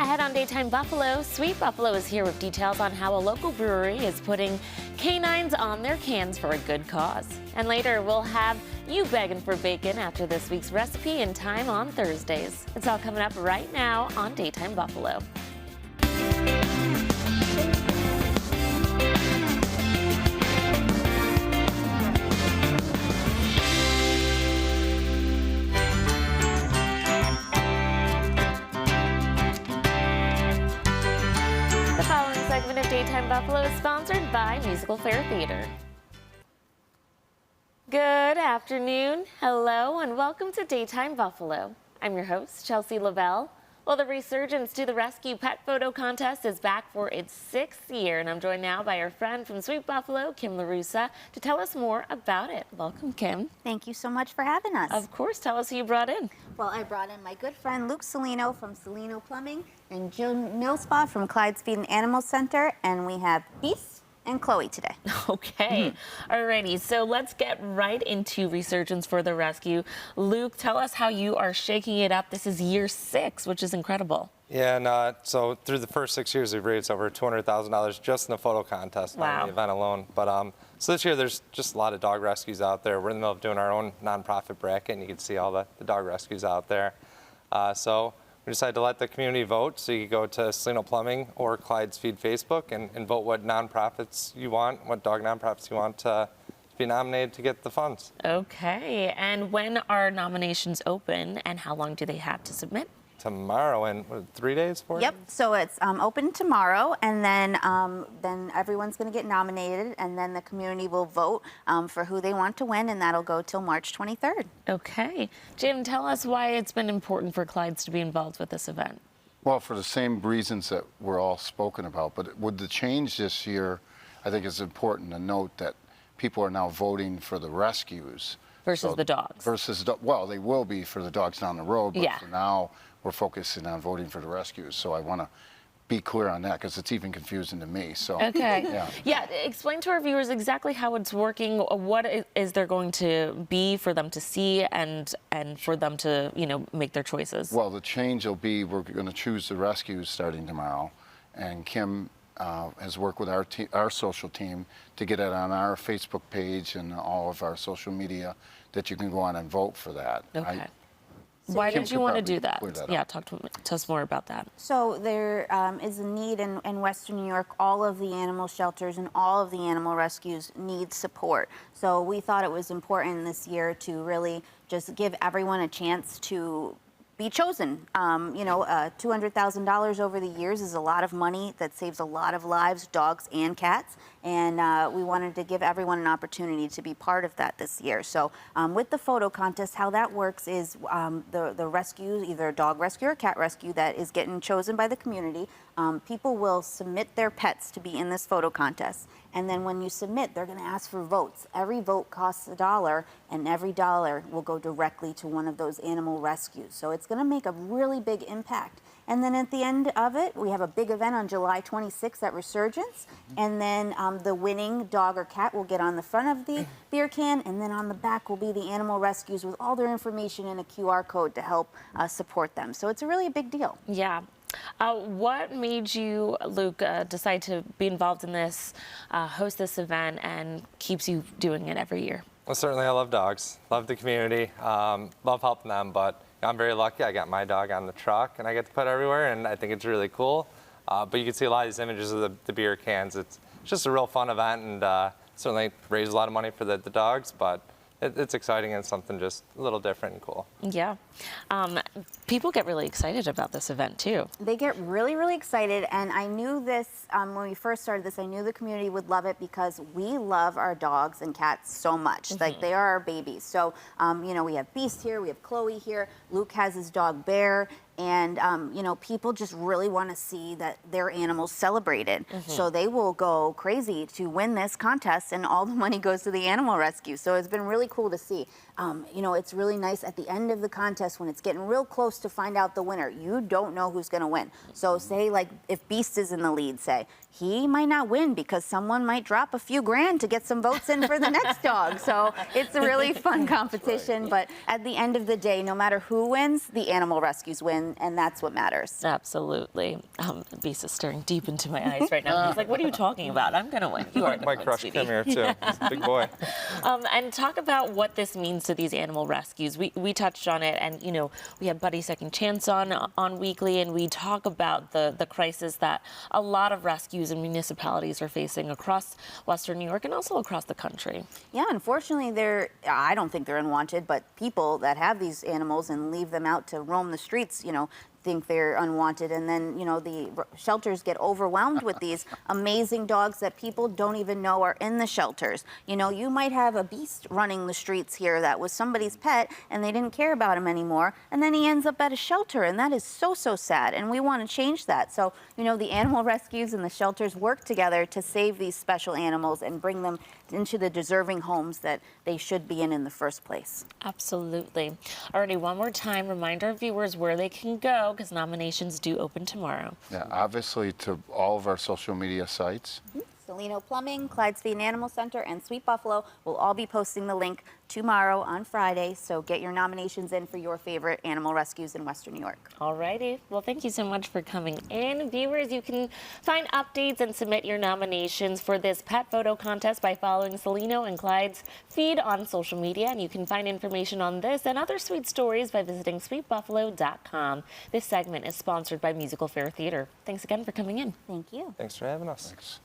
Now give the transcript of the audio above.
Ahead on Daytime Buffalo, Sweet Buffalo is here with details on how a local brewery is putting canines on their cans for a good cause. And later, we'll have you begging for bacon after this week's recipe in time on Thursdays. It's all coming up right now on Daytime Buffalo. Daytime Buffalo is sponsored by MusicalFare Theater. Good afternoon, hello, and welcome to Daytime Buffalo. I'm your host, Chelsea Lavelle. Well, the Resurgence to the Rescue Pet Photo Contest is back for its 6th year, and I'm joined now by our friend from Sweet Buffalo, Kim LaRussa, to tell us more about it. Welcome, Kim. Thank you so much for having us. Of course, tell us who you brought in. Well, I brought in my good friend Luke Salino from Salino Plumbing and Jill Millspa from Clyde's Feed and Animal Center, and we have Beast and Chloe today. Okay, alrighty, so let's get right into Resurgence for the Rescue. Luke, tell us how you are shaking it up. This is year 6, which is incredible. Yeah, and so through the first 6 years, we've raised over $200,000 just in the photo contest on the event alone. But so this year, there's just a lot of dog rescues out there. We're in the middle of doing our own nonprofit bracket, and you can see all the dog rescues out there. So we decided to let the community vote. So you can go to Salino Plumbing or Clyde's Feed Facebook and vote what nonprofits you want, what dog nonprofits you want to be nominated to get the funds. Okay, and when are nominations open, and how long do they have to submit? Tomorrow, and 3 days for it? Yep, so it's open tomorrow, and then everyone's going to get nominated, and then the community will vote for who they want to win, and that'll go till March 23rd. Okay. Jim, tell us why it's been important for Clyde's to be involved with this event. Well, for the same reasons that we're all spoken about, but with the change this year, I think it's important to note that people are now voting for the rescues. Versus the dogs. Well, they will be for the dogs down the road, but yeah. For now, we're focusing on voting for the rescues. So I want to be clear on that because it's even confusing to me. So okay, yeah. Explain to our viewers exactly how it's working. What is there going to be for them to see and for them to make their choices? Well, the change will be we're going to choose the rescues starting tomorrow, and Kim has worked with our social team to get it on our Facebook page and all of our social media that you can go on and vote for that. Okay. Why did you want to do that? Yeah, talk to us more about that. So there is a need in Western New York. All of the animal shelters and all of the animal rescues need support. So we thought it was important this year to really just give everyone a chance to be chosen. $200,000 over the years is a lot of money that saves a lot of lives, dogs and cats. And we wanted to give everyone an opportunity to be part of that this year. So with the photo contest, how that works is the rescue, either a dog rescue or cat rescue that is getting chosen by the community, people will submit their pets to be in this photo contest. And then when you submit, they're going to ask for votes. Every vote costs $1, and every dollar will go directly to one of those animal rescues. So it's going to make a really big impact. And then at the end of it, we have a big event on July 26th at Resurgence. And then the winning dog or cat will get on the front of the beer can, and then on the back will be the animal rescues with all their information and a QR code to help support them. So it's really a big deal. Yeah. What made you, Luke, decide to be involved in this, host this event, and keeps you doing it every year? Well, certainly I love dogs, love the community, love helping them, but I'm very lucky. I got my dog on the truck, and I get to put it everywhere, and I think it's really cool. But you can see a lot of these images of the beer cans. It's just a real fun event, and certainly raises a lot of money for the dogs, but it's exciting and something just a little different and cool. Yeah. People get really excited about this event, too. They get really, really excited, and I knew this, when we first started this, I knew the community would love it because we love our dogs and cats so much. Like, they are our babies. So, we have Beast here, we have Chloe here, Luke has his dog Bear, and, people just really want to see that their animals celebrated. So they will go crazy to win this contest, and all the money goes to the animal rescue. So it's been really cool to see. It's really nice at the end of the contest when it's getting real close to find out the winner. You don't know who's going to win. So say, like, if Beast is in the lead, say, he might not win because someone might drop a few grand to get some votes in for the next dog. So it's a really fun competition. But at the end of the day, no matter who wins, the animal rescues win. and that's what matters. Absolutely. Beast is staring deep into my eyes right now. He's like, what are you talking about? I'm going to win. You are going to My win, crush, sweetie. come here too. He's a big boy. And talk about what this means to these animal rescues. We touched on it, and you know, we had Buddy Second Chance on weekly, and we talk about the crisis that a lot of rescues and municipalities are facing across Western New York and also across the country. Yeah, unfortunately, I don't think they're unwanted, but people that have these animals and leave them out to roam the streets, you know, think they're unwanted, and then, you know, the shelters get overwhelmed with these amazing dogs that people don't even know are in the shelters. You know, you might have a beast running the streets here that was somebody's pet and they didn't care about him anymore, and then he ends up at a shelter, and that is so, so sad, and we want to change that. So, you know, the animal rescues and the shelters work together to save these special animals and bring them into the deserving homes that they should be in the first place. Absolutely. Alrighty, one more time, remind our viewers where they can go, because nominations do open tomorrow. Yeah, obviously to all of our social media sites. Salino Plumbing, Clyde's Feed and Animal Center, and Sweet Buffalo will all be posting the link tomorrow on Friday, so get your nominations in for your favorite animal rescues in Western New York. Alrighty, well, thank you so much for coming in. Viewers, you can find updates and submit your nominations for this pet photo contest by following Salino and Clyde's feed on social media, and you can find information on this and other sweet stories by visiting sweetbuffalo.com. This segment is sponsored by MusicalFare Theater. Thanks again for coming in. Thank you. Thanks for having us. Thanks.